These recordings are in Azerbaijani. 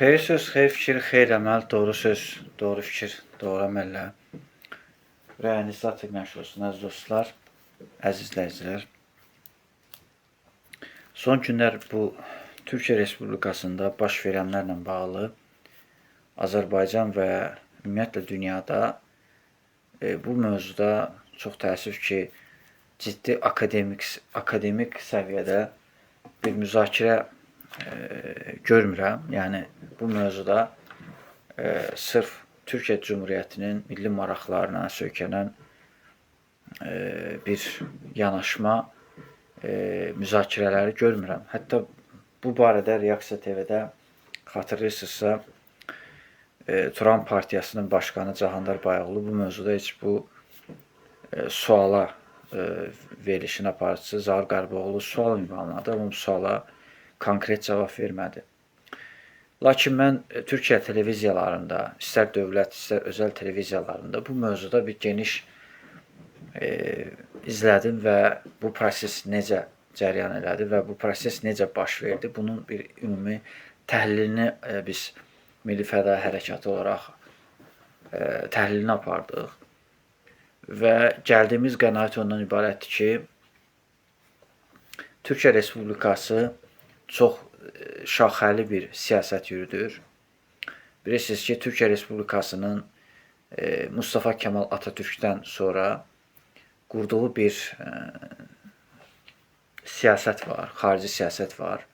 Xeyir söz, xeyir fikir, xeyir əməl, doğru söz, doğru fikir, doğru əməllə. Ürəyiniz zat məşğul olsun, əziz dostlar, əziz izləyicilər. Son günlər bu Türkiyə Respublikasında baş verənlərlə bağlı Azərbaycan və ümumiyyətlə dünyada bu mövzuda çox təəssüf ki, ciddi akademik səviyyədə bir müzakirə görmürəm. Yəni bu mövzuda sırf Türkiyə Cumhuriyyətinin milli maraqlarına söykənən bir yanaşma müzakirələri görmürəm. Hətta bu barədə Reaksiya TV-də xatırlayırsınızsa, Turan Partiyasının başqanı Cahandar Bayağulu bu mövzuda heç bu suala verilişin aparıcısı Zaur Qarboğlu sual ünvanladı, amma bu suala konkret cavab vermədi. Lakin mən Türkiyə televiziyalarında, istər dövlət, istər özəl televiziyalarında bu mövzuda bir geniş izlədim və bu proses necə cəryan elədi və bu proses necə baş verdi, bunun bir ümumi təhlilini biz Milli Fəda Hərəkatı olaraq təhlilini apardıq və gəldiyimiz qənaət ondan ibarətdir ki, Türkiyə Respublikası çox şaxəli bir siyasət yürüdür. Bilirsiniz ki, Türkiyə Respublikasının Mustafa Kemal Atatürk'dən sonra qurduğu bir siyasət var, xarici siyasət var.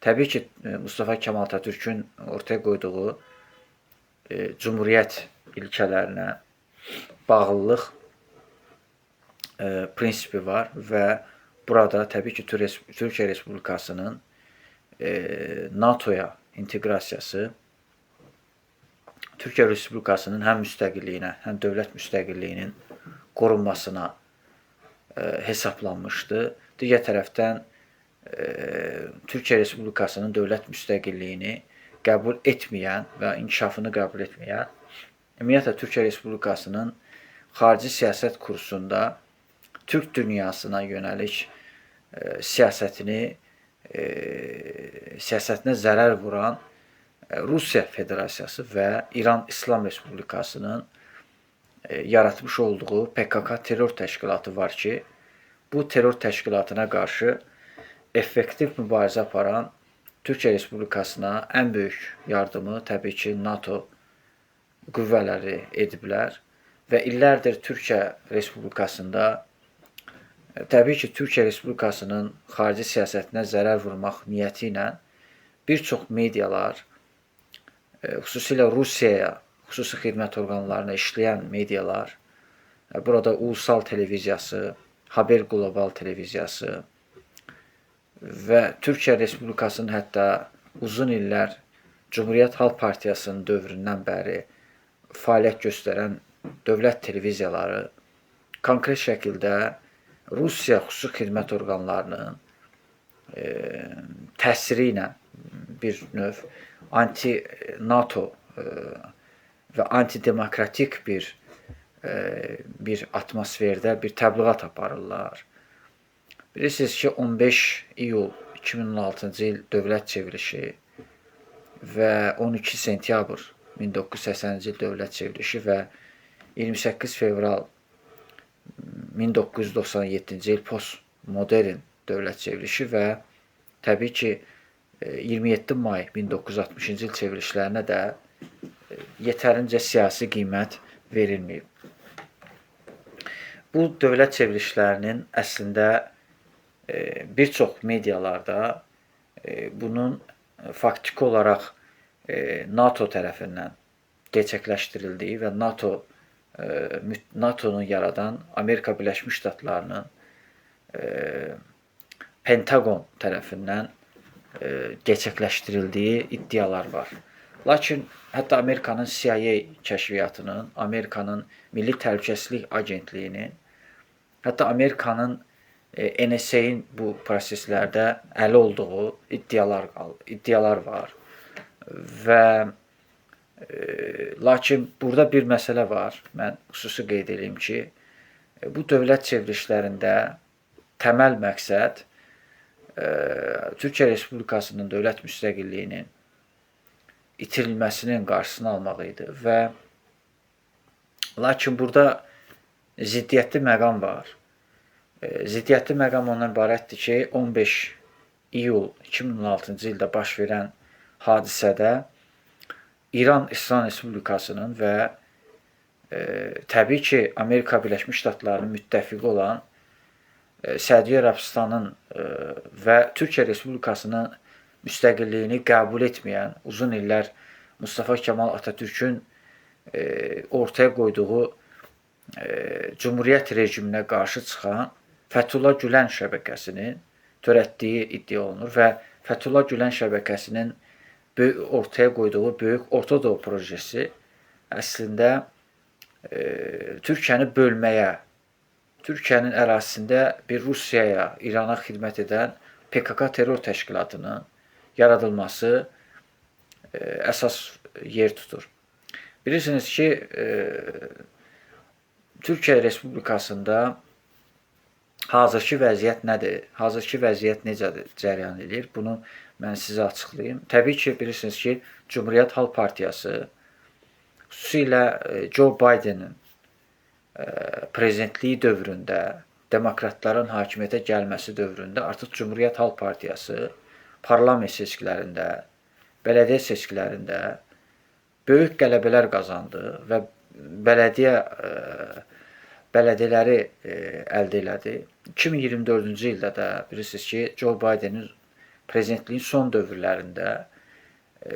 Təbii ki, Mustafa Kemal Atatürk'ün ortaya qoyduğu Cumhuriyyət ilkələrinə bağlılıq prinsipi var və burada təbii ki, Türkiyə Respublikasının NATO'ya inteqrasiyası Türkiyə Respublikasının həm müstəqilliyinə, həm dövlət müstəqilliyinin qorunmasına hesablanmışdı. Digər tərəfdən Türkiyə Respublikasının dövlət müstəqilliyini qəbul etməyən və inkişafını qəbul etməyən, ümumiyyətlə Türkiyə Respublikasının xarici siyasət kursunda Türk dünyasına yönəlik siyasətinə zərər vuran Rusiya Federasiyası və İran İslam Respublikasının yaratmış olduğu PKK terror təşkilatı var ki, bu terror təşkilatına qarşı effektiv mübarizə aparan Türkiyə Respublikasına ən böyük yardımı təbii ki, NATO qüvvələri ediblər və illərdir Türkiyə Respublikasında təbii ki, Türkiyə Respublikasının xarici siyasətinə zərər vurmaq niyyəti ilə bir çox medialar, xüsusilə Rusiyaya, xüsusi xidmət orqanlarına işləyən medialar, burada Ulusal Televiziyası, Haber Global Televiziyası və Türkiyə Respublikasının hətta uzun illər Cumhuriyyət Halk Partiyasının dövründən bəri fəaliyyət göstərən dövlət televiziyaları konkret şəkildə Rusiya xüsusi xidmət orqanlarının təsiri ilə bir növ anti-NATO və antidemokratik bir atmosferdə bir təbliğat aparırlar. Bilirsiniz ki, 15 iyul 2016-cı il dövlət çevrilişi və 12 sentyabr 1980-ci il dövlət çevrilişi və 28 fevral 1997-ci il postmodern dövlət çevrilişi və təbii ki, 27 may 1960-cı il çevrilişlərinə də yetərincə siyasi qiymət verilməyib. Bu dövlət çevrilişlərinin əslində bir çox medialarda bunun faktiki olaraq NATO tərəfindən gerçəkləşdirildiyi və NATO'nun yaradan Amerika Birləşmiş Ştatlarının Pentagon tərəfindən gerçəkləşdirildiyi iddialar var. Lakin hətta Amerikanın CIA kəşfiyyatının, Amerikanın Milli Təhlükəsizlik Agentliyinin, hətta Amerikanın NSA-in bu proseslərdə əli olduğu iddialar var. Və lakin burada bir məsələ var, mən xüsusi qeyd edeyim ki, bu dövlət çevrilişlərində təməl məqsəd Türkiyə Respublikasının dövlət müstəqilliyinin itirilməsinin qarşısını almaq idi və lakin burada ziddiyyətli məqam var. Ziddiyyətli məqam ondan ibarətdir ki, 15 iyul 2016-cı ildə baş verən hadisədə İran İslam Respublikasının və təbii ki, Amerika Birləşmiş Ştatlarının müttəfiqi olan Səudiyyə Ərəbistanın və Türkiyə Respublikasının müstəqilliyini qəbul etməyən, uzun illər Mustafa Kemal Atatürkün ortaya qoyduğu Cumhuriyyət rejiminə qarşı çıxan Fəthullah Gülen şəbəkəsinin törətdiyi iddia olunur və Fəthullah Gülen şəbəkəsinin ortaya qoyduğu Böyük Orta Doğu projesi əslində Türkiyəni bölməyə, Türkiyənin ərazisində bir Rusiyaya, İrana xidmət edən PKK terror təşkilatının yaradılması əsas yer tutur. Bilirsiniz ki, Türkiyə Respublikasında hazırki vəziyyət nədir? Hazırki vəziyyət necə cərəyan edir? Bunu mən sizə açıqlayayım. Təbii ki, bilirsiniz ki, Cumhuriyyət Halk Partiyası xüsusilə Joe Bidenin prezidentliyi dövründə, demokratların hakimiyyətə gəlməsi dövründə artıq Cumhuriyyət Halk Partiyası parlament seçkilərində, bələdiyyə seçkilərində böyük qələbələr qazandı və bələdiyyələri əldə elədi. 2024-cü ildə də bilirsiniz ki, Joe Bidenin prezidentliyin son dövrlərində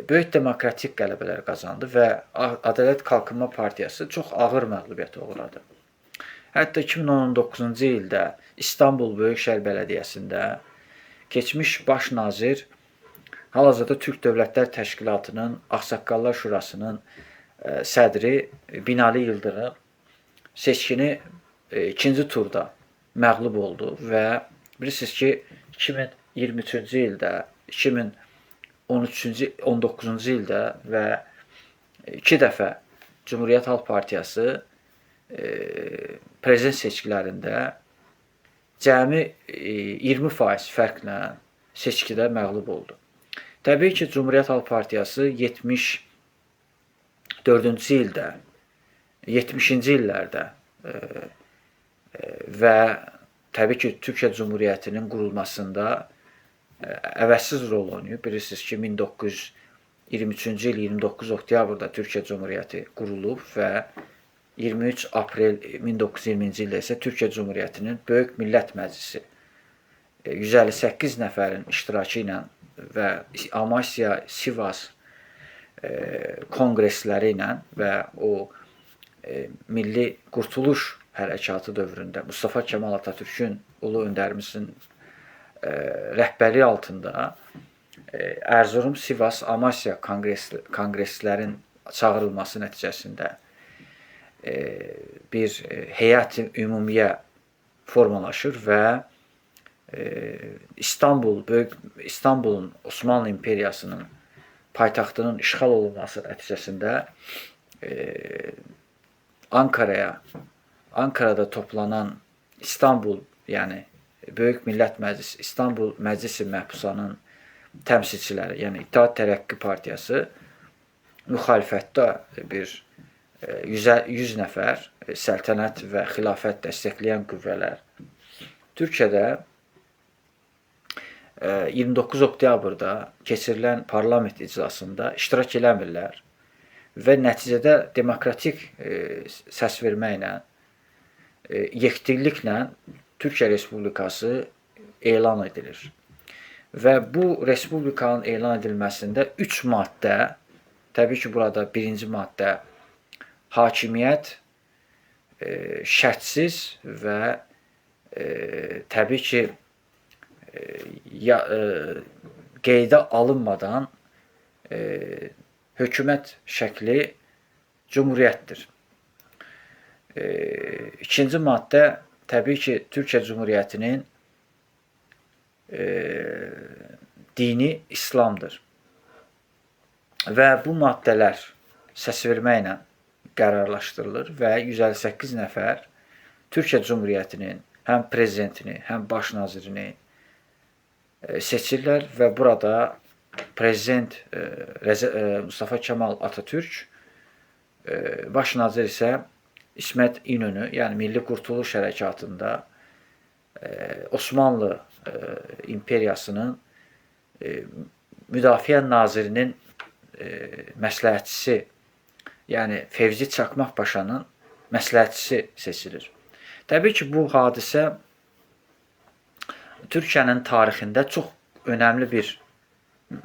böyük demokratik qələbələr qazandı və Ədalət Qalkınma Partiyası çox ağır məğlubiyyətə uğradı. Hətta 2019-cu ildə İstanbul Böyükşəhər Bələdiyyəsində keçmiş baş nazir, hal-hazırda Türk Dövlətlər Təşkilatının Ağsaqqallar Şurasının sədri Binali Yıldırım seçkini ikinci turda məğlub oldu və bilirsiniz ki, 2023-cü ildə, 2019-cu ildə və 2 dəfə Cumhuriyyət Halk Partiyası prezident seçkilərində cəmi 20% fərqlə seçkidə məğlub oldu. Təbii ki, Cumhuriyyət Halk Partiyası 74-cü ildə, 70-ci illərdə və təbii ki, Türkiyə Cumhuriyyətinin qurulmasında əvəzsiz rol oynayıb. Bilirsiniz ki, 1923-cü il 29 oktyabrda Türkiyə Cumhuriyyəti qurulub və 23 aprel 1920-ci ildə isə Türkiyə Cumhuriyyətinin Böyük Millət Məclisi 158 nəfərin iştirakı ilə və Amasya, Sivas konqresləri ilə və o Milli Qurtuluş Hərəkatı dövründə Mustafa Kemal Atatürkün, ulu öndərimizin rəhbərliyi altında Erzurum, Sivas, Amasya konqreslərin çağırılması nəticəsində bir heyət-i ümumiyyə formalaşır və İstanbulun Osmanlı İmperiyasının paytaxtının işğal olunması nəticəsində Ankara'da toplanan İstanbul, yəni Böyük Millət Məclisi, İstanbul Məclisi Məhbusanın təmsilçiləri, yəni İttihat Tərəqqi Partiyası müxalifətdə bir 100 nəfər səltənət və xilafət dəstəkləyən qüvvələr Türkiyədə 29 oktyabrda keçirilən parlament iclasında iştirak eləmirlər və nəticədə demokratik səsverməklə, yekdilliklə Türkiyə Respublikası elan edilir. Və bu Respublikanın elan edilməsində 3 maddə, təbii ki, burada birinci maddə hakimiyyət şərtsiz və təbii ki, qeydə alınmadan hökumət şəkli cumhuriyyətdir. İkinci maddə təbii ki, Türkiyə Cumhuriyyətinin dini İslamdır. Və bu maddələr səsverməklə qərarlaşdırılır və 158 nəfər Türkiyə Cumhuriyyətinin həm prezidentini, həm baş nazirini seçirlər və burada prezident Mustafa Kemal Atatürk, baş nazir isə İsmət İnönü, yəni Milli Qurtuluş Hərəkatında Osmanlı imperiyasının müdafiə nazirinin məsləhətçisi, yəni Fevzi Çakmaq Paşanın məsləhətçisi seçilir. Təbii ki, bu hadisə Türkiyənin tarixində çox önəmli bir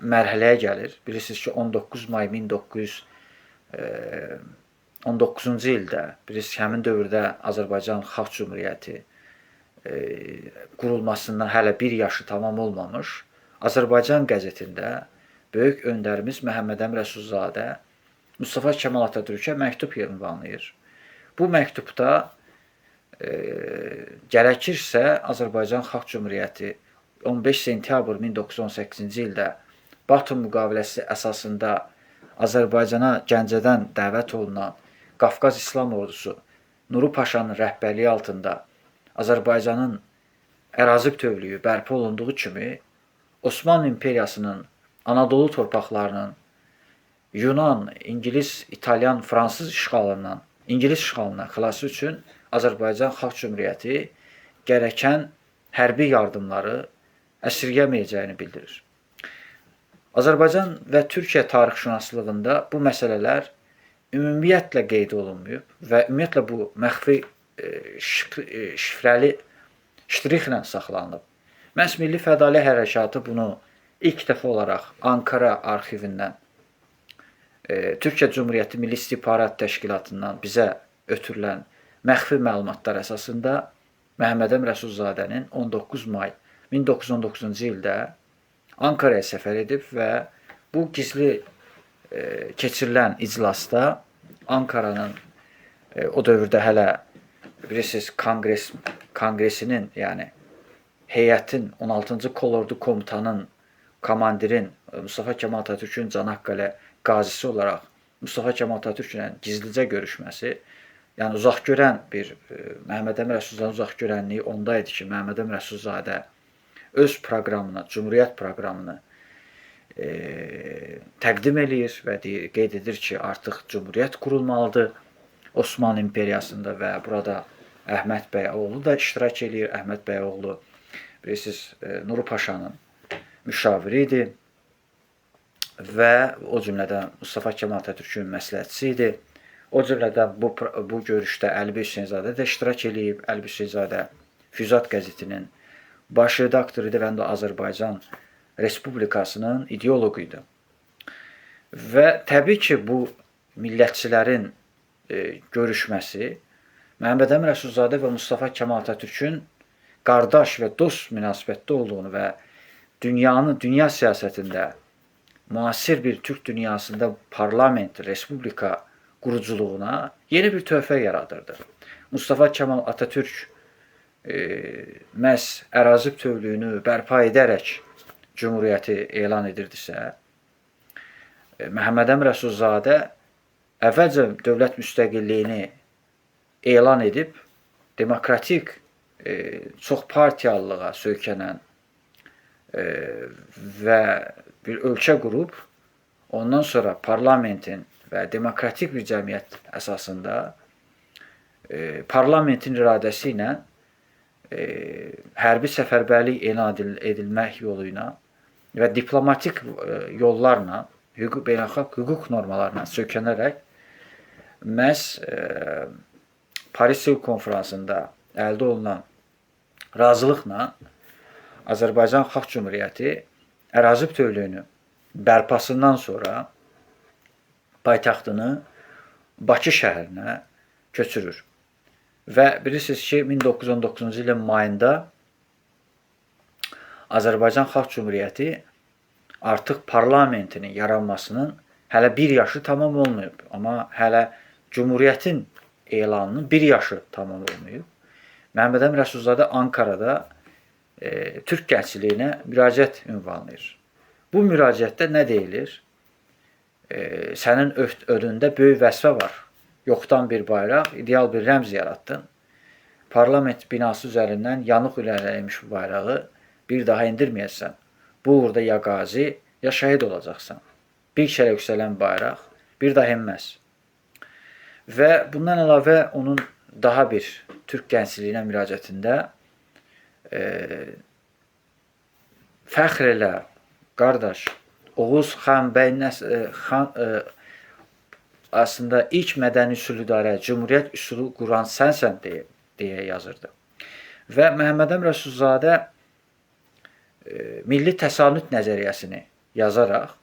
mərhələyə gəlir. Bilirsiniz ki, 19 may 1919-cu ildə, bilirsiniz, həmin dövrdə Azərbaycan Xalq Cümhuriyyəti qurulmasından hələ bir yaşı tamam olmamış, Azərbaycan qəzetində böyük öndərimiz Məhəmməd Əmin Rəsulzadə Mustafa Kemal Atatürkə məktub ünvanlayır. Bu məktubda gərəkirsə Azərbaycan Xalq Cümhuriyyəti 15 sentyabr 1918-ci ildə Batum müqaviləsi əsasında Azərbaycana Gəncədən dəvət olunan Qafqaz İslam Ordusu Nuru Paşanın rəhbərliyi altında Azərbaycanın ərazi bütövlüyü bərpa olunduğu kimi Osmanlı İmperiyasının Anadolu torpaqlarının Yunan, İngilis, İtalyan, Fransız işğalından, İngilis işğalından xilası üçün Azərbaycan Xalq Cümhuriyyəti gərəkən hərbi yardımları əsirgəməyəcəyini bildirir. Azərbaycan və Türkiyə tarixşünaslığında bu məsələlər ümumiyyətlə qeyd olunmayıb və ümumiyyətlə bu məxfi şifrəli ştrixlə saxlanılıb. Məhz Milli Fədali Hərəkatı bunu ilk dəfə olaraq Ankara arxivindən, Türkiyə Cümhuriyyəti Milli İstihbarat Təşkilatından bizə ötürülən məxfi məlumatlar əsasında Məhəmməd Əmin Rəsulzadənin 19 may 1919-cu ildə Ankaraya səfər edib və bu gizli keçirilən iclasda Ankaranın o dövrdə hələ bilirsiniz kongresinin, yəni heyətin 16-cı kolordu komutanın, komandirin Mustafa Kemal Atatürkün Canaqqale qazisi olaraq Mustafa Kemal Atatürklə gizlicə görüşməsi, yəni uzaq görən bir Məhəmməd Əmin Rəsulzadənin uzaq görənliyi onda idi ki, Məhəmməd Əmin Rəsulzadə öz proqramını, Cümhuriyyət proqramını təqdim eləyir və qeyd edir ki, artıq Cümhuriyyət qurulmalıdır Osmanlı İmperiyasında və burada Əhməd bəy oğlu da iştirak eləyir. Əhməd bəy oğlu, bilirsiniz, Nuru Paşanın müşaviri idi və o cümlədən Mustafa Kemal Atatürkün məsləhətçisi idi. O cümlədən bu görüşdə Əlbi Hüseynzadə də iştirak eləyib. Əlbi Hüseynzadə Füzat qəzetinin baş redaktoru idi və Azərbaycan Respublikasının ideoloqu idi. Və təbii ki, bu millətçilərin görüşməsi Məhəmməd Əmin Rəsulzadə və Mustafa Kemal Atatürkün qardaş və dost münasibətdə olduğunu və dünya siyasətində müasir bir Türk dünyasında parlament, respublika quruculuğuna yeni bir töhfə yaradırdı. Mustafa Kemal Atatürk məhz ərazi bütövlüyünü bərpa edərək Cümhuriyyəti elan edirdisə, Məhəmməd Əmin Rəsulzadə əvvəlcə dövlət müstəqilliyini elan edib, demokratik, çox partiyalılığa söykənən və bir ölkə qurub, ondan sonra parlamentin və demokratik bir cəmiyyət əsasında parlamentin iradəsi ilə hərbi səfərbərlik elan edilmək yolu ilə və diplomatik yollarla, beynəlxalq hüquq normalarına söykənərək məhz Paris Sülh Konfransında əldə olunan razılıqla Azərbaycan Xalq Cümhuriyyəti ərazi bütövlüyünü bərpasından sonra paytaxtını Bakı şəhərinə köçürür. Və bilirsiniz ki, 1919-cu ilin mayında Azərbaycan Xalq Cümhuriyyəti artıq parlamentinin yaranmasının hələ bir yaşı tamam olmayıb. Amma hələ Cümhuriyyətin elanının bir yaşı tamam olmayıb. Məhəmməd Əmin Rəsulzadə Ankarada Türk gəncliyinə müraciət ünvanlayır. Bu müraciətdə nə deyilir? Sənin önündə böyük vəzifə var. Yoxdan bir bayraq, ideal bir rəmz yaratdın. Parlament binası üzərindən yanıq irəliləymiş bu bayrağı bir daha indirməyəsən. Bu uğurda ya qazi, ya şəhid olacaqsan. Bir kərə yüksələn bayraq bir daha enməz. Və bundan əlavə onun daha bir Türk gəncliyinə müraciətində fəxr elə, qardaş, Oğuz xan bəy aslında ilk mədəni üsul idarə, cümhuriyyət üsulu quran sənsən deyə yazırdı. Və Məhəmməd Əmin Rəsulzadə milli təsanüt nəzəriyyəsini yazaraq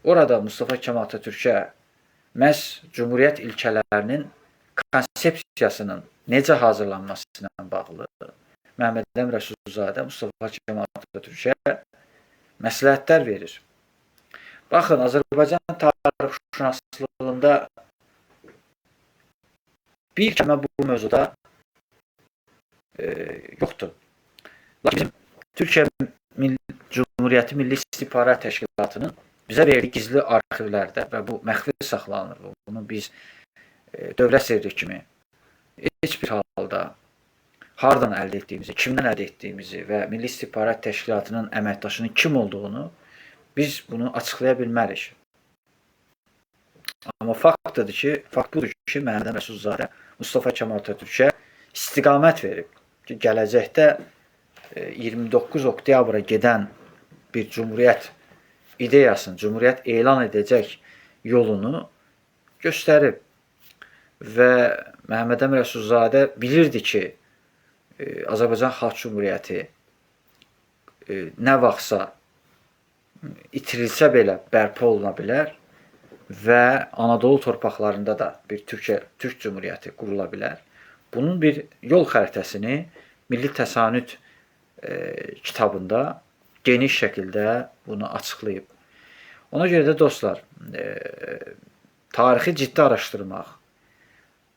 orada Mustafa Kemal Atatürkə məhz cümhuriyyət ilkələrinin konsepsiyasının necə hazırlanması ilə bağlı Məhəmməd Əmin Rəsulzadə Mustafa Kemal Atatürkə məsləhətlər verir. Baxın, Azərbaycan tarixşünaslığında bir kəlmə bu mövzuda yoxdur. Lakin bizim Türkiyə Cumhuriyyəti Milli İstihbarat Təşkilatının bizə verdiyi gizli arxivlərdə və bu məxfi saxlanılır. Bunu biz dövlət sirri kimi heç bir halda hardan əldə etdiyimizi, kimdən əldə etdiyimizi və Milli İstihbarat Təşkilatının əməkdaşının kim olduğunu biz bunu açıqlaya bilmərik. Amma fakt budur ki, Məhəmməd Əmin Rəsulzadə Mustafa Kemal Atatürkə istiqamət verib ki, gələcəkdə 29 oktyabra gedən bir cumhuriyyət ideyasını, cumhuriyyət elan edəcək yolunu göstərib. Və Məhəmməd Əmin Rəsulzadə bilirdi ki, Azərbaycan Xalq Cumhuriyyəti nə vaxtsa itirilsə belə bərpa oluna bilər və Anadolu torpaqlarında da bir Türk Cumhuriyyəti qurula bilər. Bunun bir yol xəritəsini Milli Təsanüt kitabında geniş şəkildə bunu açıqlayıb. Ona görə də dostlar, tarixi ciddi araşdırmaq,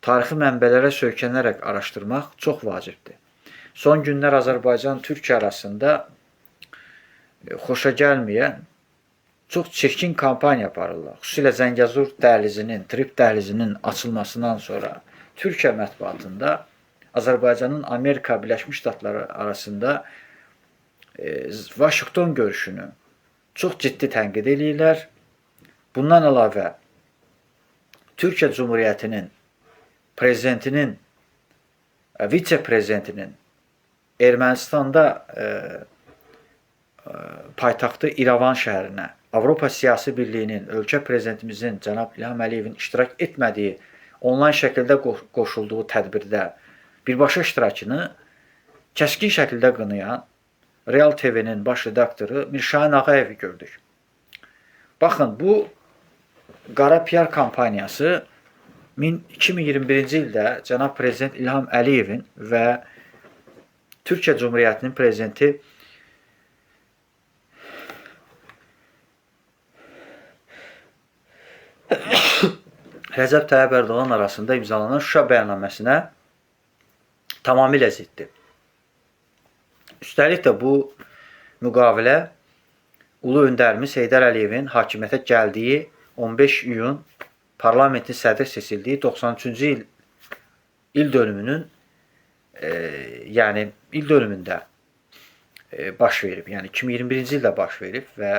tarixi mənbələrə söykənərək araşdırmaq çox vacibdir. Son günlər Azərbaycan-Türkiyə arasında xoşa gəlməyən çox çirkin kampaniya aparırlar. Xüsusilə Zəngəzur dəhlizinin, Trip dəhlizinin açılmasından sonra Türkiyə mətbuatında Azərbaycanın Amerika Birləşmiş Ştatları arasında Vaşinqton görüşünü çox ciddi tənqid edirlər. Bundan əlavə Türkiyə Cumhuriyyətinin prezidentinin, vitse-prezidentinin Ermənistanda paytaxtı İrəvan şəhərinə Avropa Siyasi Birliyinin, ölkə prezidentimizin cənab İlham Əliyevin iştirak etmədiyi, onlayn şəkildə qoşulduğu tədbirdə birbaşa iştirakını kəskin şəkildə qınayan Real TV-nin baş redaktoru Mirşahin Ağayevi gördük. Baxın, bu qara PR kampaniyası 2021-ci ildə cənab prezident İlham Əliyevin və Türkiyə Cumhuriyyətinin prezidenti Rəcəb Tayyib Ərdoğan arasında imzalanan Şuşa bəyannaməsinə tamamilə ziddir. Üstəlik də bu müqavilə Ulu Öndərimiz Heydər Əliyevin hakimiyyətə gəldiyi 15 iyun parlamentin sədr seçildiyi 93-cü il dönümünün yəni il dönümündə baş verib. Yəni 2021-ci ildə baş verib və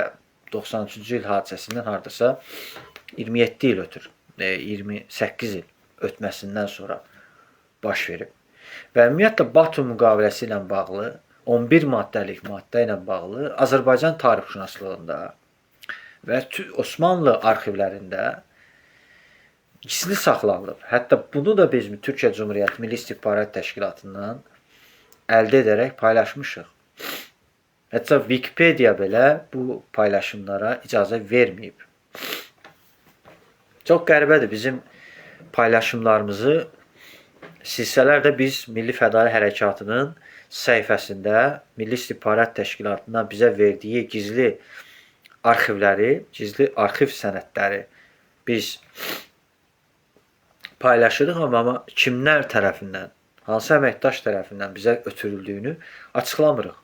93-cü il hadisəsindən hardasa 27 il ötür. 28 il ötməsindən sonra baş verib. Və ümumiyyətlə Batum müqaviləsi ilə bağlı 11 maddəlik maddə ilə bağlı Azərbaycan tarixşünaslığında və Osmanlı arxivlərində gizli saxlanılıb. Hətta bunu da biz Türkiyə Cumhuriyyəti Milli İstihbarat Təşkilatından əldə edərək paylaşmışıq. Hətta Wikipedia belə bu paylaşımlara icazə verməyib. Çox qəribədir, bizim paylaşımlarımızı silsələr də biz Milli Fədai Hərəkatının səhifəsində Milli İstihbarat Təşkilatından bizə verdiyi gizli arxivləri, gizli arxiv sənədləri biz paylaşırıq, amma kimlər tərəfindən, hansı əməkdaş tərəfindən bizə ötürüldüyünü açıqlamırıq.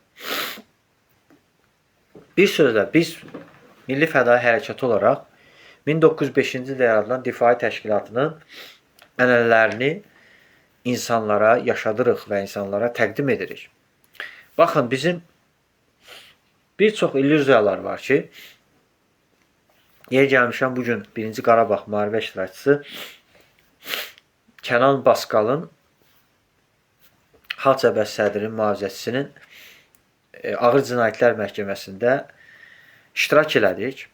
Bir sözlə, biz Milli Fədai Hərəkatı olaraq 1905-ci ildə yaradılan Difai Təşkilatının ənənələrini insanlara yaşadırıq və insanlara təqdim edirik. Baxın, bizim bir çox illüziyalar var ki, Yer gəlmişəm bugün 1-ci Qarabağ müharibə iştirakçısı Kənan Baskalın Xalq Cəbhəsi sədrinin mühafizəçisinin Ağır Cinayətlər Məhkəməsində iştirak elədik.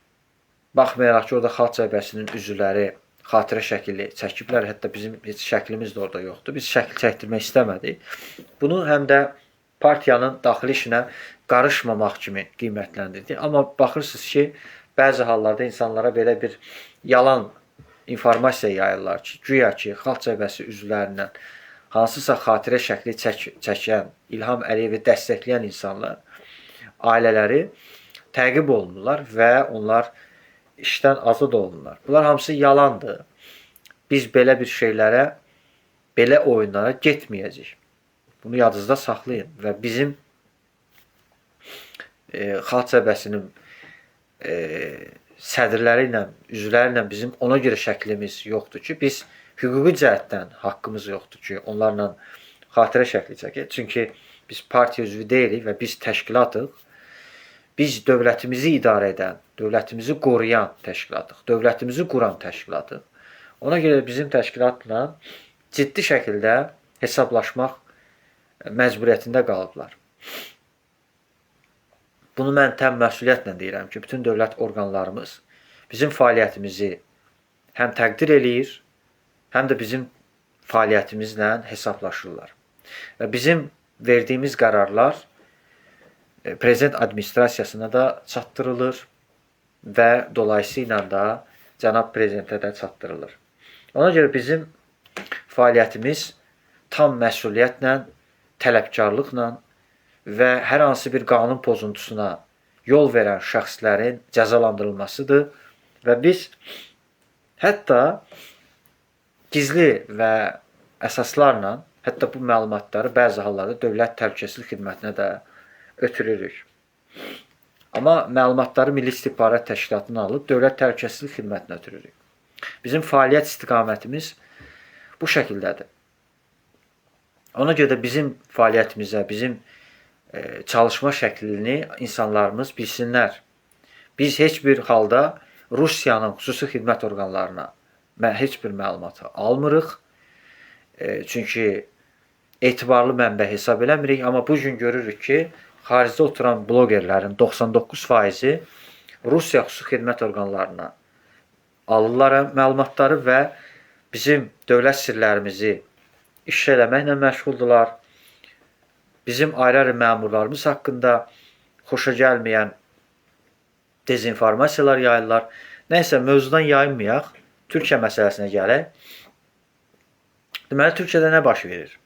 Baxmayaraq ki, orada Xalq Cəbhəsinin üzvləri xatirə şəkili çəkiblər. Hətta bizim heç şəklimiz də orada yoxdur. Biz şəkil çəkdirmək istəmədik. Bunu həm də partiyanın daxili işinə qarışmamaq kimi qiymətləndirdik. Amma baxırsınız ki, bəzi hallarda insanlara belə bir yalan informasiya yayırlar ki, güya ki, Xalq Cəbhəsi üzvlərindən hansısa xatirə şəkli çəkən, İlham Əliyevi dəstəkləyən insanlar, ailələri təqib olunurlar və onlar işdən azad olunurlar. Bunlar hamısı yalandır. Biz belə bir şeylərə, belə oyunlara getməyəcəyik. Bunu yadınızda saxlayın və bizim Xalq Cəbhəsinin sədrləri ilə, üzvləri ilə bizim ona görə şəklimiz yoxdur ki, biz hüquqi cəhətdən haqqımız yoxdur ki, onlarla xatirə şəkli çəkək. Çünki biz partiya üzvü deyilik və biz təşkilatıq. Biz dövlətimizi idarə edən, dövlətimizi qoruyan təşkilatıq, dövlətimizi quran təşkilatıq. Ona görə bizim təşkilatla ciddi şəkildə hesablaşmaq məcburiyyətində qalıblar. Bunu mən təm məsuliyyətlə deyirəm ki, bütün dövlət orqanlarımız bizim fəaliyyətimizi həm təqdir eləyir, həm də bizim fəaliyyətimizlə hesablaşırlar. Və bizim verdiyimiz qərarlar prezident administrasiyasına da çatdırılır və dolayısıyla da cənab prezidentə də çatdırılır. Ona görə bizim fəaliyyətimiz tam məsuliyyətlə, tələbkarlıqla və hər hansı bir qanun pozuntusuna yol verən şəxslərin cəzalandırılmasıdır və biz hətta gizli və əsaslarla hətta bu məlumatları bəzi hallarda Dövlət Təhlükəsizlik Xidmətinə də ötürürük. Amma məlumatları Milli İstihbarat Təşkilatına alıb Dövlət Təhlükəsizlik Xidmətinə ötürürük. Bizim fəaliyyət istiqamətimiz bu şəkildədir. Ona görə də bizim fəaliyyətimizə, bizim çalışma şəklini insanlarımız bilsinlər. Biz heç bir halda Rusiyanın xüsusi xidmət orqanlarına heç bir məlumatı almırıq. Çünki etibarlı mənbə hesab eləmirik. Amma bugün görürük ki, xaricdə oturan blogerlərin 99%-i Rusiya xüsusi xidmət orqanlarına alırlar məlumatları və bizim dövlət sirlərimizi ifşa eləməklə məşğuldurlar. Bizim ayrı-ayrı məmurlarımız haqqında xoşa gəlməyən dezinformasiyalar yayırlar. Nəysə, mövzudan yayınmayaq, Türkiyə məsələsinə gələk. Deməli, Türkiyədə nə baş verir?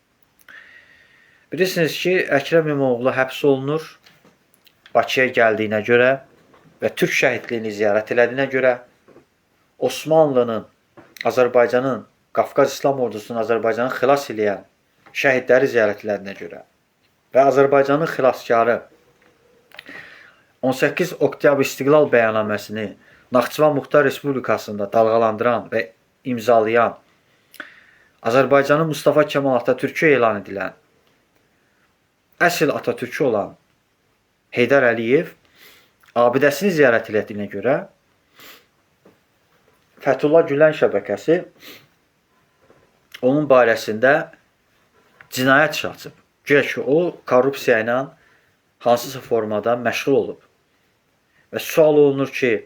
Bilirsiniz ki, Əkrəm İmamoğlu həbs olunur Bakıya gəldiyinə görə və Türk şəhidliyini ziyarət elədiyinə görə, Osmanlının, Azərbaycanın, Qafqaz İslam Ordusunun Azərbaycanı xilas eləyən şəhidləri ziyarət elədiyinə görə və Azərbaycanın xilaskarı 18 oktyabr İstiqlal bəyannaməsini Naxçıvan Muxtar Respublikasında dalğalandıran və imzalayan, Azərbaycanın Mustafa Kemal Atatürkü elan edilən, əsl Atatürkü olan Heydər Əliyev abidəsini ziyarət elədiyinə görə Fəthullah Gülen şəbəkəsi onun barəsində cinayət işi açıb. Güya ki, o korrupsiya ilə hansısa formada məşğul olub. Və sual olunur ki,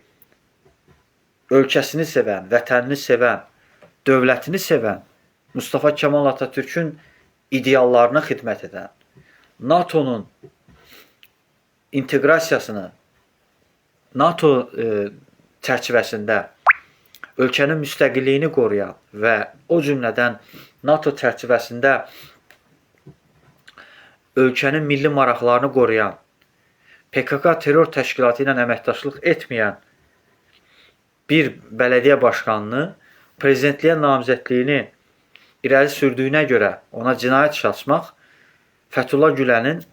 ölkəsini sevən, vətənini sevən, dövlətini sevən, Mustafa Kemal Atatürkün ideallarına xidmət edən, NATO'nun inteqrasiyasını, NATO çərçivəsində ölkənin müstəqilliyini qoruyan və o cümlədən NATO çərçivəsində ölkənin milli maraqlarını qoruyan, PKK terror təşkilatı ilə əməkdaşlıq etməyən bir bələdiyyə başqanını prezidentliyə namizədliyini irəli sürdüyünə görə ona cinayət işi açmaq Fəthullah Gülenin,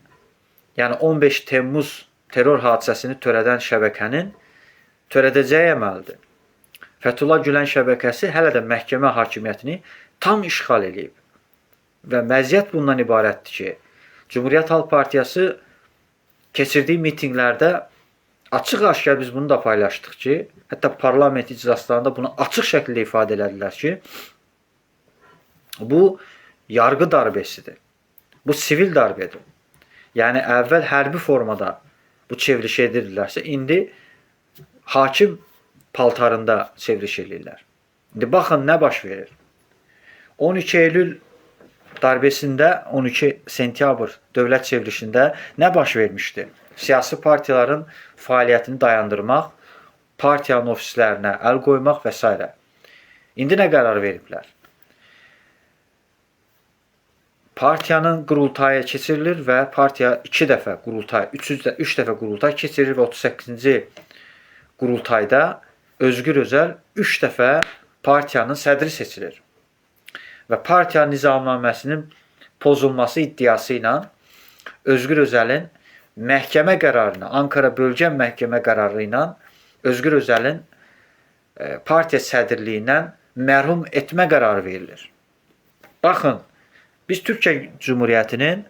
yəni 15 Temmuz terror hadisəsini törədən şəbəkənin törədəcəyi əməldir. Fəthullah Gülen şəbəkəsi hələ də məhkəmə hakimiyyətini tam işğal edib. Və məziyyət bundan ibarətdir ki, Cumhuriyyət Halk Partiyası keçirdiyi mitinqlərdə açıq-aşkar biz bunu da paylaşdıq ki, hətta parlament iclaslarında bunu açıq şəkildə ifadə elədilər ki, bu yargı darbesidir. Bu sivil darbedir. Yəni əvvəl hərbi formada bu çevriliş edirdilərsə, indi hakim paltarında çevriliş edirlər. İndi baxın nə baş verir. 12 Eylül darbesində, 12 sentyabr dövlət çevrilişində nə baş vermişdi? Siyasi partiyaların fəaliyyətini dayandırmaq, partiyanın ofislərinə əl qoymaq və s. İndi nə qərar veriblər? Partiyanın qurultayı keçirilir və partiya 2 dəfə qurultay, 3 dəfə qurultay keçirir və 38-ci qurultayda Özgür Özel 3 dəfə partiyanın sədri seçilir. Və partiya nizamnaməsinin pozulması iddiası ilə Özgür Özel'in məhkəmə qərarına, Ankara Bölgə Məhkəmə qərarı ilə Özgür Özel'in partiya sədrliyindən mərhum etmə qərarı verilir. Baxın, biz Türkiyə Cumhuriyyətinin,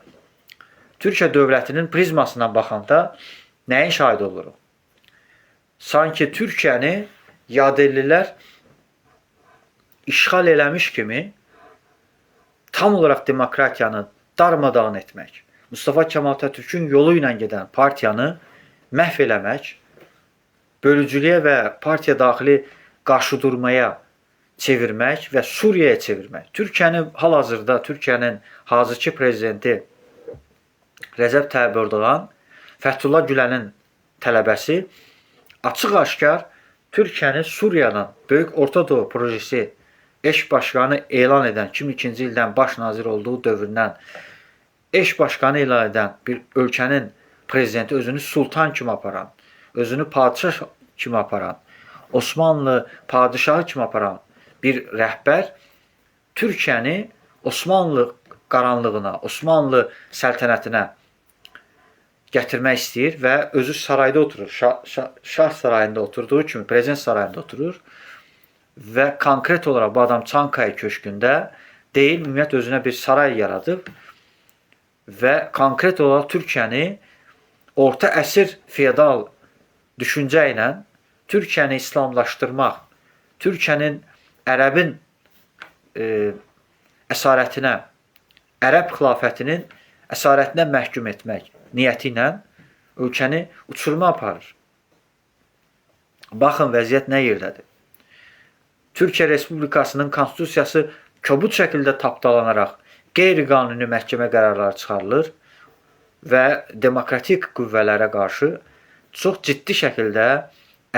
Türkiyə dövlətinin prizmasından baxanda nəyin şahid oluruq? Sanki Türkiyəni yadelilər işğal eləmiş kimi tam olaraq demokratiyanı darmadağın etmək, Mustafa Kemal Atatürk'ün yolu ilə gedən partiyanı məhv eləmək, bölücülüyə və partiya daxili qarşıdurmaya çevirmək və Suriyaya çevirmək. Türkiyəni hal-hazırda Türkiyənin hazırki prezidenti Rəcəb Tayyip Erdoğan, Fəthullah Gülənin tələbəsi açıq-aşkar Türkiyəni Suriyadan Böyük Orta Doğu projesi eş başkanı elan edən 2002-ci ildən baş nazir olduğu dövründən eş başkanı elan edən bir ölkənin prezidenti özünü sultan kimi aparan, özünü padişah kimi aparan, Osmanlı padişahı kimi aparan bir rəhbər Türkiyəni Osmanlı qaranlığına, Osmanlı səltənətinə gətirmək istəyir və özü sarayda oturur. Şah sarayında oturduğu kimi prezident sarayında oturur və konkret olaraq bu adam Çankaya köşkündə deyil, ümumiyyət özünə bir saray yaradıb və konkret olaraq Türkiyəni orta əsr feodal düşüncə ilə Türkiyəni İslamlaşdırmaq, Türkiyənin ərəbin əsarətinə, ərəb xilafətinin əsarətinə məhkum etmək niyyəti ilə ölkəni uçuruma aparır. Baxın, vəziyyət nə yerdədir? Türkiyə Respublikasının konstitusiyası kobud şəkildə tapdalanaraq qeyri-qanuni məhkəmə qərarları çıxarılır və demokratik qüvvələrə qarşı çox ciddi şəkildə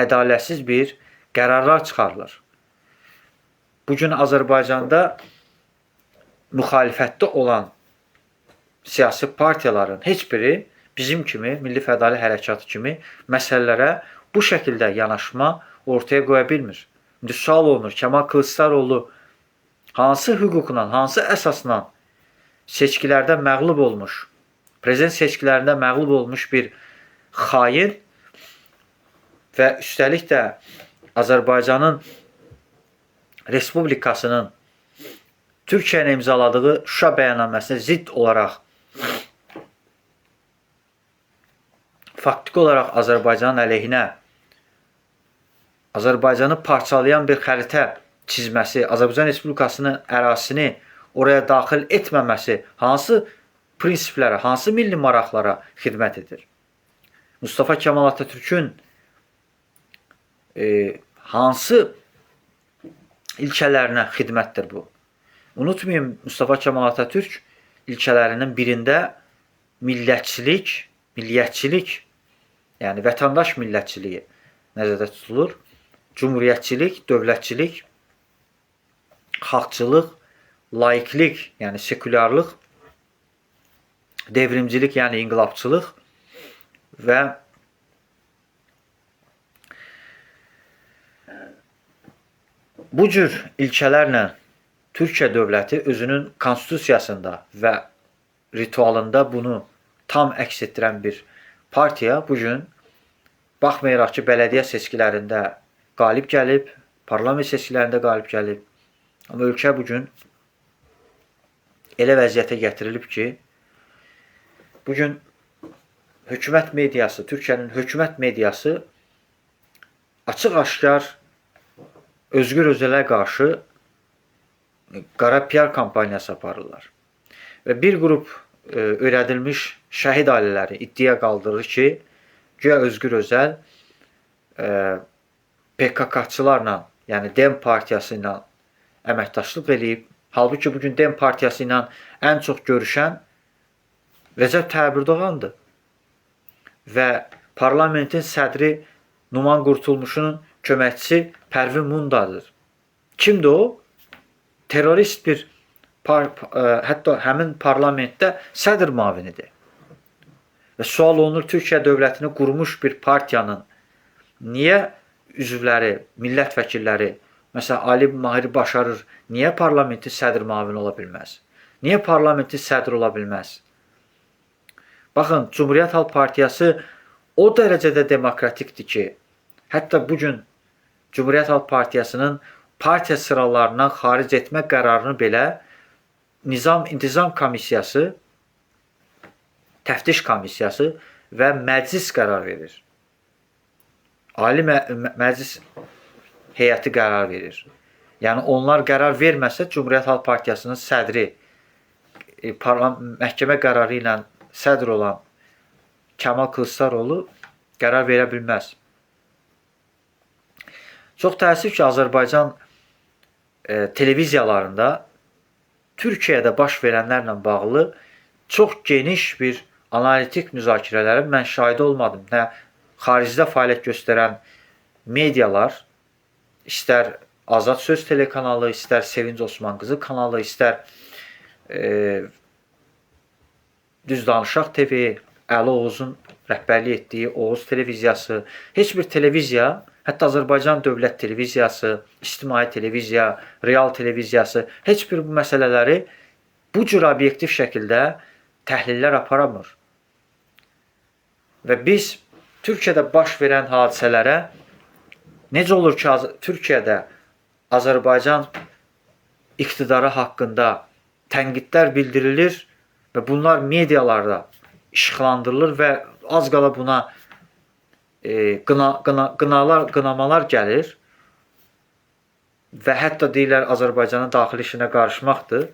ədalətsiz bir qərarlar çıxarılır. Bugün Azərbaycanda müxalifətdə olan siyasi partiyaların heç biri bizim kimi, Milli Fədali Hərəkatı kimi məsələlərə bu şəkildə yanaşma ortaya qoya bilmir. İndi sual olunur, Kemal Kılıçdaroğlu hansı hüquqla, hansı əsasla seçkilərdə məğlub olmuş, prezident seçkilərində məğlub olmuş bir xain və üstəlik də Azərbaycanın Respublikasının Türkiyə ilə imzaladığı Şuşa bəyannaməsinə zidd olaraq faktiki olaraq Azərbaycanın əleyhinə Azərbaycanı parçalayan bir xəritə çizməsi, Azərbaycan Respublikasının ərazisini oraya daxil etməməsi hansı prinsiplərə, hansı milli maraqlara xidmət edir? Mustafa Kemal Atatürk'ün hansı ilkələrinə xidmətdir bu? Unutmayın, Mustafa Kemal Atatürk ilkələrinin birində millətçilik, milliyyətçilik, yəni vətəndaş millətçiliyi nəzərdə tutulur. Cumhuriyyətçilik, dövlətçilik, xalqçılıq, laiklik, yəni sekulyarlıq, devrimcilik, yəni inqilabçılıq və bu cür ilkələrlə Türkiyə dövləti özünün konstitusiyasında və ritualında bunu tam əks etdirən bir partiya bugün baxmayaraq ki, bələdiyyə seçkilərində qalib gəlib, parlament seçkilərində qalib gəlib. Amma ölkə bugün elə vəziyyətə gətirilib ki, bugün hökumət mediası, Türkiyənin hökumət mediası açıq-aşkar Özgür Özelə qarşı qara PR kampaniyası aparırlar. Və bir qrup öyrədilmiş şəhid ailələri iddia qaldırır ki, güya Özgür Özel PKK-çılarla, yəni DEM partiyası ilə əməkdaşlıq eləyib. Halbuki bugün DEM partiyası ilə ən çox görüşən Recep Tayyip Erdoğan'dır. Və parlamentin sədri Numan Qurtulmuşun köməkçisi Pərvin Mundadır. Kimdir o? Terörist bir, hətta həmin parlamentdə sədr müavinidir. Və sual olunur, Türkiyə dövlətini qurmuş bir partiyanın niyə üzvləri, millət vəkilləri, məsələn, Ali Mahir Başarır, niyə parlamentin sədr müavini ola bilməz? Niyə parlamentin sədr ola bilməz? Baxın, Cumhuriyyət Halk Partiyası o dərəcədə demokratikdir ki, hətta bugün Cumhuriyyət Halk Partiyasının partiya sıralarından xaric etmə qərarını belə Nizam-İntizam Komissiyası, Təftiş Komissiyası və məclis qərar verir. Ali Məclis heyəti qərar verir. Yəni, onlar qərar verməsə, Cumhuriyyət Halk Partiyasının sədri məhkəmə qərarı ilə sədr olan Kəmal Kılıçdaroğlu qərar verə bilməz. Çox təəssüf ki, Azərbaycan televiziyalarında Türkiyədə baş verənlərlə bağlı çox geniş bir analitik müzakirələrə mən şahid olmadım. Nə xaricdə fəaliyyət göstərən medialar, istər Azad Söz telekanalı, istər Sevinç Osman qızı kanalı, istər Düz Danışaq TV, Əli Oğuzun rəhbərlik etdiyi Oğuz televiziyası, heç bir televiziya, hətta Azərbaycan Dövlət Televiziyası, İctimai Televiziya, Real Televiziyası heç bir bu məsələləri bu cür obyektiv şəkildə təhlillər aparamır. Və biz Türkiyədə baş verən hadisələrə necə olur ki, Türkiyədə Azərbaycan iqtidarı haqqında tənqidlər bildirilir və bunlar medialarda işıqlandırılır və az qala buna qınamalar gəlir və hətta deyirlər Azərbaycanın daxili işinə qarışmaqdır.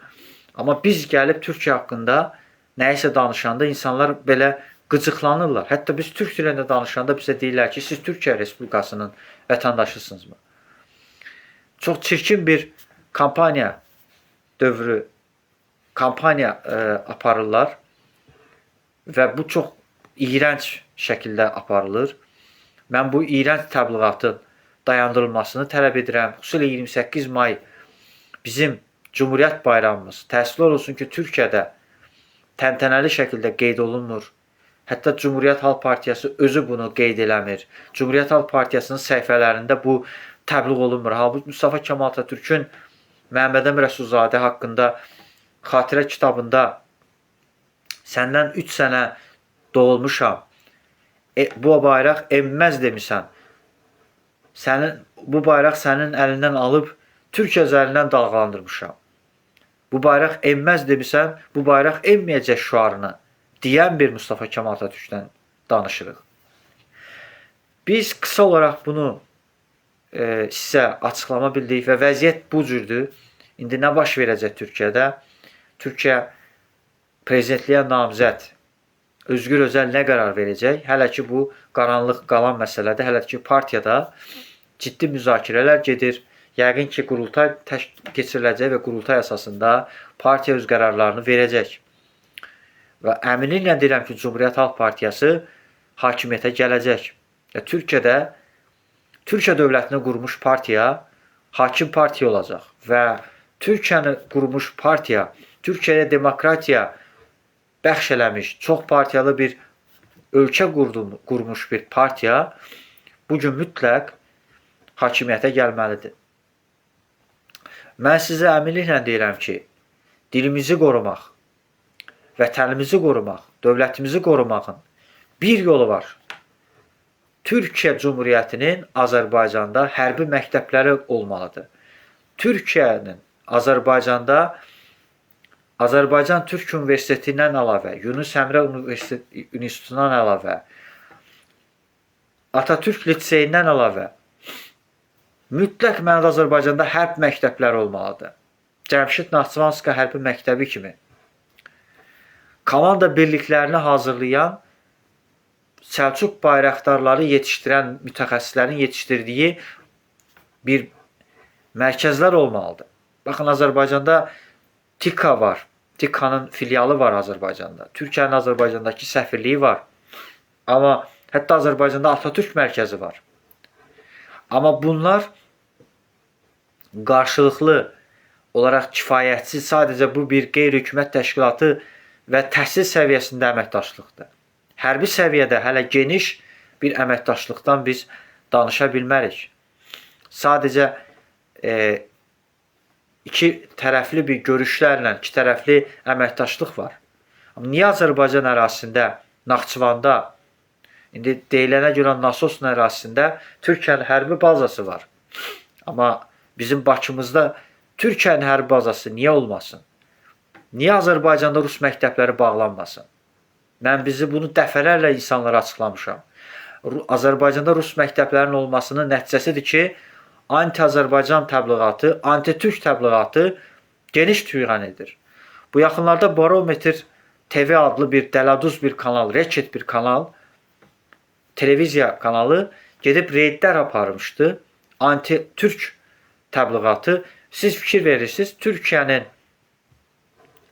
Amma biz gəlib Türkiyə haqqında nəyisə danışanda insanlar belə qıcıqlanırlar. Hətta biz türk dilində danışanda bizə deyirlər ki, siz Türkiyə Respublikasının vətəndaşısınızmı? Çox çirkin bir kampaniya dövrü, kampaniya aparırlar və bu çox iyrənc şəkildə aparılır. Mən bu iyrənc təbliğatın dayandırılmasını tələb edirəm. Xüsusilə 28 may bizim Cumhuriyyət bayramımız. Təəssüflər olsun ki, Türkiyədə təntənəli şəkildə qeyd olunmur. Hətta Cumhuriyyət Halk Partiyası özü bunu qeyd eləmir. Cumhuriyyət Halk Partiyasının səhifələrində bu təbliğ olunmur. Halbuki Mustafa Kemal Atatürkün Məhəmməd Əmin Rəsulzadə haqqında xatirə kitabında səndən 3 sənə doğulmuşam, bu bayraq enməz demisən, bu bayraq sənin əlindən alıb Türkiyə üzərindən dalğalandırmışam. Bu bayraq enməz demisən, bu bayraq enməyəcək şüarını deyən bir Mustafa Kemal Atatürkdən danışırıq. Biz qısa olaraq bunu sizə açıqlama bildik və vəziyyət bu cürdür. İndi nə baş verəcək Türkiyədə? Türkiyə prezidentliyə namizəd Özgür Özel nə qərar verəcək? Hələ ki, bu qaranlıq qalan məsələdə, hələ ki, partiyada ciddi müzakirələr gedir. Yəqin ki, qurultay keçiriləcək və qurultay əsasında partiya öz qərarlarını verəcək. Və əminliklə deyirəm ki, Cumhuriyyət Halk Partiyası hakimiyyətə gələcək. Türkiyə dövlətini qurmuş partiya hakim partiya olacaq və Türkiyəni qurmuş partiya, Türkiyəyə demokratiya bəxş eləmiş, çox partiyalı bir ölkə qurmuş bir partiya bugün mütləq hakimiyyətə gəlməlidir. Mən sizə əminliklə deyirəm ki, dilimizi qorumaq, vətənimizi qorumaq, dövlətimizi qorumağın bir yolu var. Türkiyə Cumhuriyyətinin Azərbaycanda hərbi məktəbləri olmalıdır. Türkiyənin Azərbaycanda Azərbaycan Türk Universitetindən əlavə, Yunus Əmrə İnstitutundan əlavə, Atatürk liseyindən əlavə mütləq mənada Azərbaycanda hərb məktəbləri olmalıdır. Cəmşid Naxçıvanski hərbi məktəbi kimi. Komanda birliklərini hazırlayan, Səlcuq bayraqdarları yetişdirən mütəxəssislərin yetişdirdiyi bir mərkəzlər olmalıdır. Baxın, Azərbaycanda TİKA var. TİKA'nın filialı var Azərbaycanda. Türkiyənin Azərbaycandakı səfirliyi var. Amma hətta Azərbaycanda Atatürk mərkəzi var. Amma bunlar qarşılıqlı olaraq kifayətsiz, sadəcə bu bir qeyri-hökumət təşkilatı və təhsil səviyyəsində əməkdaşlıqdır. Hərbi səviyyədə hələ geniş bir əməkdaşlıqdan biz danışa bilmərik. Sadəcə iki tərəfli bir görüşlərlə, iki tərəfli əməkdaşlıq var. Amma niyə Azərbaycan ərazisində, Naxçıvanda, indi deyilənə görə Nasosun ərazisində Türkiyənin hərbi bazası var. Amma bizim Bakımızda Türkiyənin hərbi bazası niyə olmasın? Niyə Azərbaycanda rus məktəbləri bağlanmasın? Mən bunu dəfələrlə insanlara açıqlamışam. Azərbaycanda rus məktəblərinin olmasının nəticəsidir ki, anti-Azərbaycan təbliğatı, anti-Türk təbliğatı geniş tüyğan edir. Bu yaxınlarda Barometr TV adlı bir dələduz bir kanal, reket bir kanal, televiziya kanalı gedib reydlər aparmışdı. Anti-Türk təbliğatı. Siz fikir verirsiniz,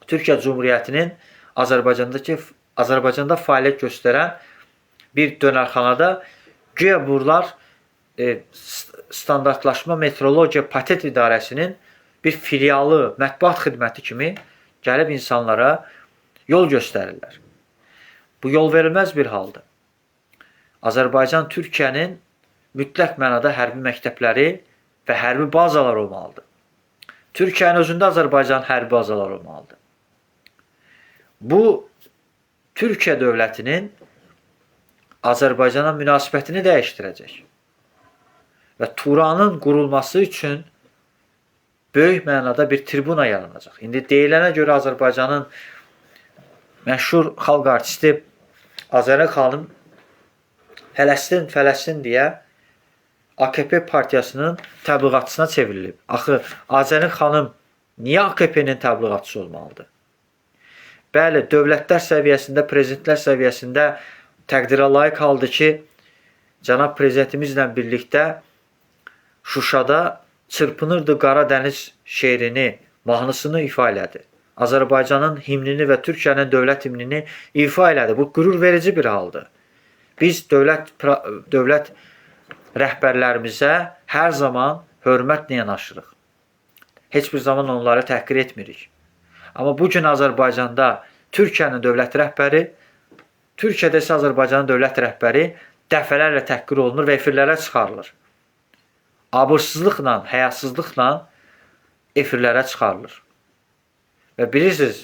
Türkiyə Cumhuriyyətinin Azərbaycanda fəaliyyət göstərən bir dönərxanada güya bunlar standartlaşma metrologiya patent idarəsinin bir filialı, mətbuat xidməti kimi gəlib insanlara yol göstərirlər. Bu yol verilməz bir haldır. Azərbaycan Türkiyənin mütləq mənada hərbi məktəbləri və hərbi bazalar olmalıdır. Türkiyənin özündə Azərbaycan hərbi bazalar olmalıdır. Bu, Türkiyə dövlətinin Azərbaycana münasibətini dəyişdirəcək. Və Turanın qurulması üçün böyük mənada bir tribuna yaranacaq. İndi deyilənə görə Azərbaycanın məşhur xalq artisti Azərə xanım Fələstin deyə AKP partiyasının təbliğatçısına çevrilib. Axı, Azərin xanım niyə AKP-nin təbliğatçısı olmalıdır? Bəli, dövlətlər səviyyəsində, prezidentlər səviyyəsində təqdirə layiq haldır ki, cənab prezidentimizlə birlikdə Şuşada çırpınırdı Qara Dəniz şeirini, mahnısını ifa elədi. Azərbaycanın himnini və Türkiyənin dövlət himnini ifa elədi. Bu, qürur verici bir haldır. Biz dövlət rəhbərlərimizə hər zaman hörmətlə yanaşırıq. Heç bir zaman onları təhqir etmirik. Amma bugün Azərbaycanda Türkiyənin dövlət rəhbəri, Türkiyədə isə Azərbaycanın dövlət rəhbəri dəfələrlə təhqir olunur və efirlərə çıxarılır. Abırsızlıqla, həyasızlıqla efirlərə çıxarılır. Və bilirsiniz,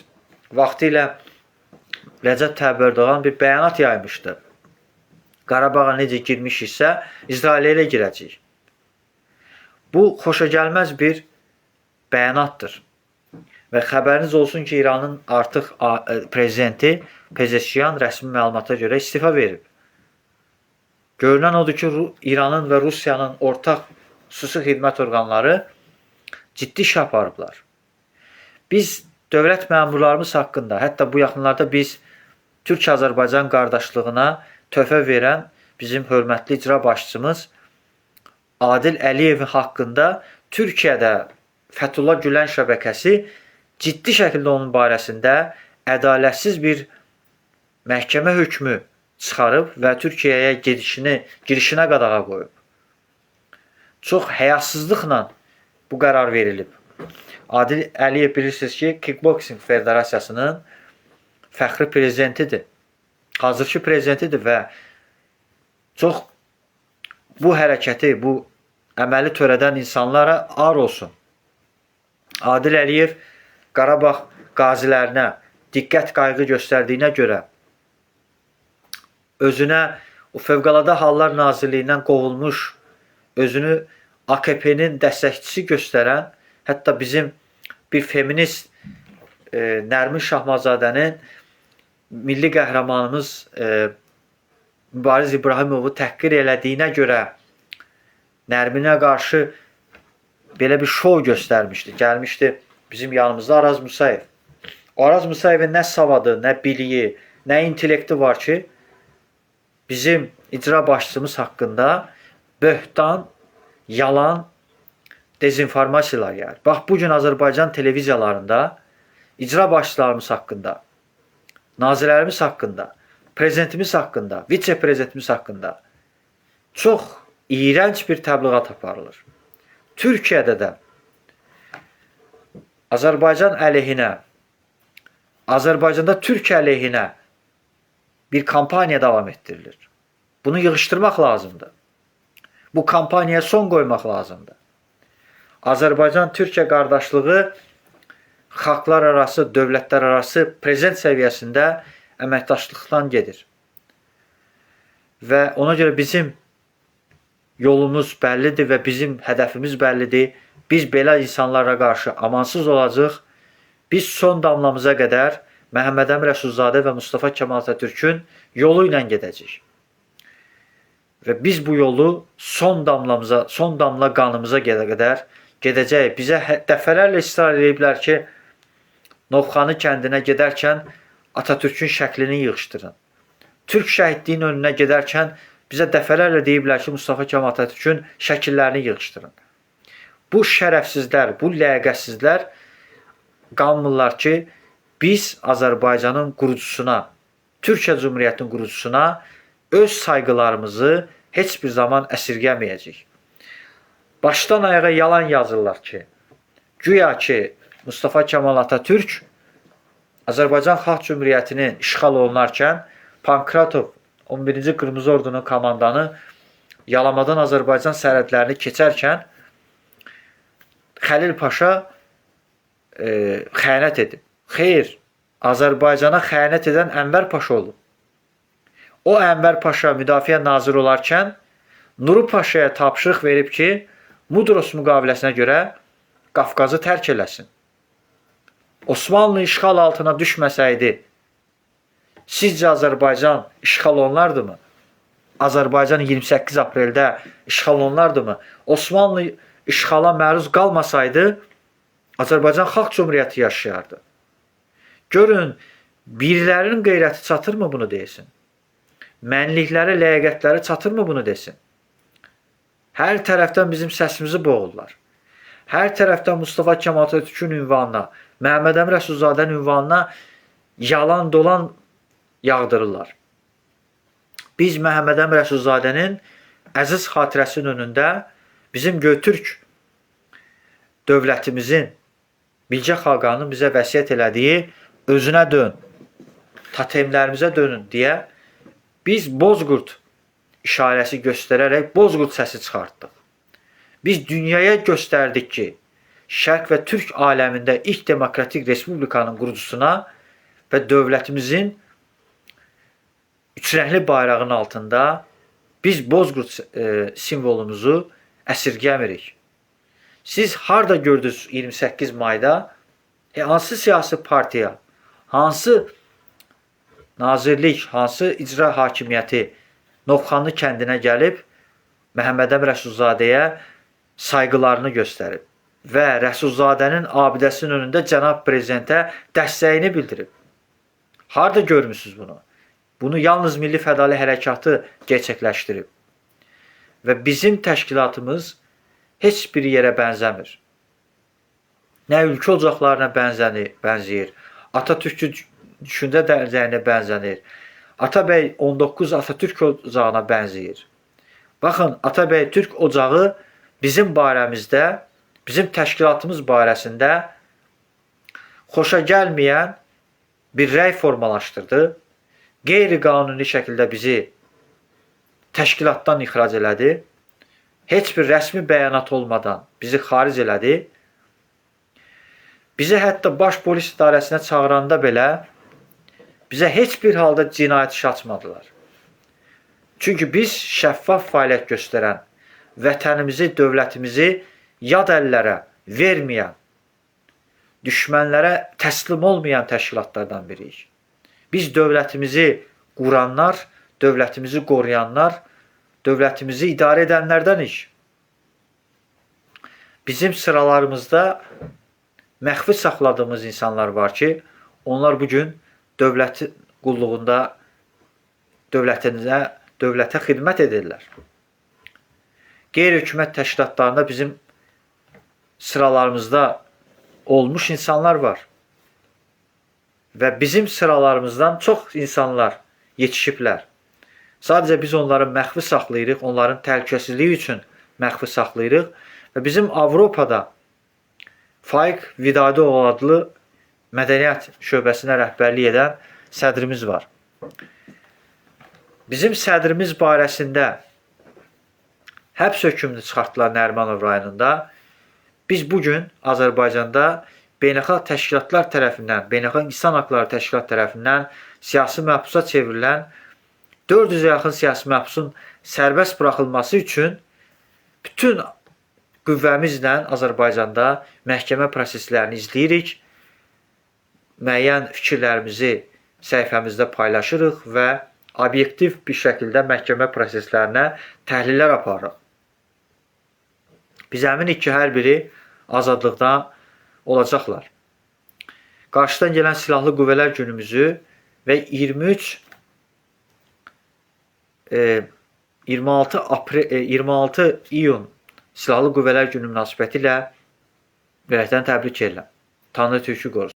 vaxtilə Rəcəb Tayyip Ərdoğan bir bəyanat yaymışdı. Qarabağa necə girmişiksə, İsrailə elə girəcəyik. Bu, xoşagəlməz bir bəyanatdır. Və xəbəriniz olsun ki, İranın artıq prezidenti Pezeşkiyan rəsmi məlumata görə istifa verib. Görünən odur ki, İranın və Rusiyanın ortaq xüsusi xidmət orqanları ciddi iş aparıblar. Biz dövlət məmurlarımız haqqında, hətta bu yaxınlarda biz Türk-Azərbaycan qardaşlığına töhfə verən bizim hörmətli icra başçımız Adil Əliyevin haqqında Türkiyədə Fəthullah Gülen şəbəkəsi ciddi şəkildə onun barəsində ədalətsiz bir məhkəmə hökmü çıxarıb və Türkiyəyə girişinə qadağa qoyub. Çox həyasızlıqla bu qərar verilib. Adil Əliyev bilirsiniz ki, Kickboxing Federasiyasının fəxri prezidentidir. Hazırki prezidentidir və çox bu hərəkəti, bu əməli törədən insanlara ar olsun. Adil Əliyev Qarabağ qazilərinə diqqət qayğı göstərdiyinə görə özünə o Fövqəladə Hallar Nazirliyindən qovulmuş, özünü AKP-nin dəstəkçisi göstərən, hətta bizim bir feminist Nərmin Şahmazadənin milli qəhrəmanımız Mübariz İbrahimovu təhqir elədiyinə görə Nərminə qarşı belə bir şov göstərmişdi. Gəlmişdi bizim yanımızda Araz Musayev. Araz Musayevin nə savadı, nə biliyi, nə intellekti var ki, bizim icra başçımız haqqında böhtan, yalan, dezinformasiyalar gəlir. Bax, bugün Azərbaycan televiziyalarında icra başçılarımız haqqında, nazirlərimiz haqqında, prezidentimiz haqqında, vitse-prezidentimiz haqqında çox iyrənc bir təbliğat aparılır. Türkiyədə də Azərbaycan əleyhinə, Azərbaycanda Türkiyə əleyhinə bir kampaniya davam etdirilir. Bunu yığışdırmaq lazımdır. Bu kampaniyaya son qoymaq lazımdır. Azərbaycan-Türkiyə qardaşlığı xalqlar arası, dövlətlər arası prezident səviyyəsində əməkdaşlıqdan gedir. Və ona görə bizim yolumuz bəllidir və bizim hədəfimiz bəllidir. Biz belə insanlara qarşı amansız olacaq. Biz son damlamıza qədər Məhəmməd Əmin Rəsulzadə və Mustafa Kemal Atatürkün yolu ilə gedəcəyik. Və biz bu yolu son damla qanımıza qədər gedəcəyik. Bizə dəfələrlə israr ediblər ki, Novxanı kəndinə gedərkən Atatürkün şəklini yığışdırın. Türk şəhidliyinin önünə gedərkən bizə dəfələrlə deyiblər ki, Mustafa Kemal Atatürkün şəkillərini yığışdırın. Bu şərəfsizlər, bu ləyaqətsizlər qalmırlar ki, biz Azərbaycanın qurucusuna, Türkiyə Cumhuriyyətinin qurucusuna öz sayğılarımızı heç bir zaman əsirgəməyəcəyik. Başdan ayağa yalan yazırlar ki, güya ki Mustafa Kemal Atatürk Azərbaycan Xalq Cumhuriyyətinin işğal olunarkən Pankratov 11-ci Qırmızı Ordunun komandanı Yalamadan Azərbaycan sərhədlərini keçərkən Xəlil Paşa xəyanət edib. Xeyr, Azərbaycana xəyanət edən Ənvər Paşa olub. O Ənvər Paşa müdafiə naziri olarkən Nuru Paşaya tapşırıq verib ki, Mudros müqaviləsinə görə Qafqazı tərk eləsin. Osmanlı işğal altına düşməsəydi, sizcə Azərbaycan işğal olunardımı? Azərbaycan 28 apreldə işğal olunardımı? Osmanlı işğala məruz qalmasaydı, Azərbaycan Xalq Cumhuriyyəti yaşayardı. Görün, birilərinin qeyrəti çatırmı bunu desin? Mənlikləri, ləyaqətləri çatırmı bunu desin? Hər tərəfdən bizim səsimizi boğurlar. Hər tərəfdən Mustafa Kemal Atatürkün ünvanına, Məhəmməd Əmin Rəsulzadənin ünvanına yalan dolan yağdırırlar. Biz Məhəmməd Əmin Rəsulzadənin əziz xatirəsinin önündə bizim Götürk dövlətimizin, Bilgə xaqanının bizə vəsiyyət elədiyi özünə dön, totemlərimizə dönün deyə biz Bozqurd işarəsi göstərərək Bozqurd səsi çıxartdıq. Biz dünyaya göstərdik ki, Şərq və Türk aləmində ilk demokratik respublikanın qurucusuna və dövlətimizin üçrəngli bayrağının altında biz Bozqurd simvolumuzu əsirgəmirik. Siz harda gördünüz 28 mayda? Hansı siyasi partiya, hansı nazirlik, hansı icra hakimiyyəti Novxanlı kəndinə gəlib Məhəmməd Əmin Rəsulzadəyə sayğılarını göstərib və Rəsulzadənin abidəsinin önündə cənab prezidentə dəstəyini bildirib? Harda görmüsünüz bunu? Bunu yalnız Milli Fədali Hərəkatı gerçəkləşdirib. Və bizim təşkilatımız heç bir yerə bənzəmir. Nə ülkə ocaqlarına bənzəyir, Atatürkçü düşüncə dərəcəyinə bənzənir, Atabəy 19 Atatürk ocağına bənzəyir. Baxın, Atabəy Türk ocağı bizim barəmizdə, bizim təşkilatımız barəsində xoşa gəlməyən bir rəy formalaşdırdı. Qeyri-qanuni şəkildə bizi təşkilatdan ixrac elədi. Heç bir rəsmi bəyanat olmadan bizi xaric elədi. Bizi hətta baş polis idarəsinə çağıranda belə bizə heç bir halda cinayət işi açmadılar. Çünki biz şəffaf fəaliyyət göstərən, vətənimizi, dövlətimizi yad əllərə verməyən, düşmənlərə təslim olmayan təşkilatlardan biriyik. Biz dövlətimizi quranlar, dövlətimizi qoruyanlar, dövlətimizi idarə edənlərdənik. Bizim sıralarımızda məxfi saxladığımız insanlar var ki, onlar bugün dövlət qulluğunda dövlətə xidmət edirlər. Qeyri-hökumət təşkilatlarında bizim sıralarımızda olmuş insanlar var. Və bizim sıralarımızdan çox insanlar yetişiblər. Sadəcə biz onları məxfi saxlayırıq, onların təhlükəsizliyi üçün məxfi saxlayırıq. Və bizim Avropada Faiq Vidadioğlu adlı mədəniyyət şöbəsinə rəhbərlik edən sədrimiz var. Bizim sədrimiz barəsində həbs hökmünü çıxartdılar Nərimanov rayonunda. Biz bugün Azərbaycanda beynəlxalq təşkilatlar tərəfindən, beynəlxalq insan haqları təşkilat tərəfindən siyasi məhbusa çevrilən 400-ə yaxın siyasi məhbusun sərbəst buraxılması üçün bütün qüvvəmizlə Azərbaycanda məhkəmə proseslərini izləyirik. Müəyyən fikirlərimizi səhifəmizdə paylaşırıq və obyektiv bir şəkildə məhkəmə proseslərinə təhlillər aparırıq. Biz əminik ki, hər biri azadlıqda olacaqlar. Qarşıdan gələn Silahlı Qüvvələr günümüzü və 26 iyun Silahlı Qüvvələr günü münasibətilə ürəkdən təbrik edirəm. Tanrı Türkü qorusun.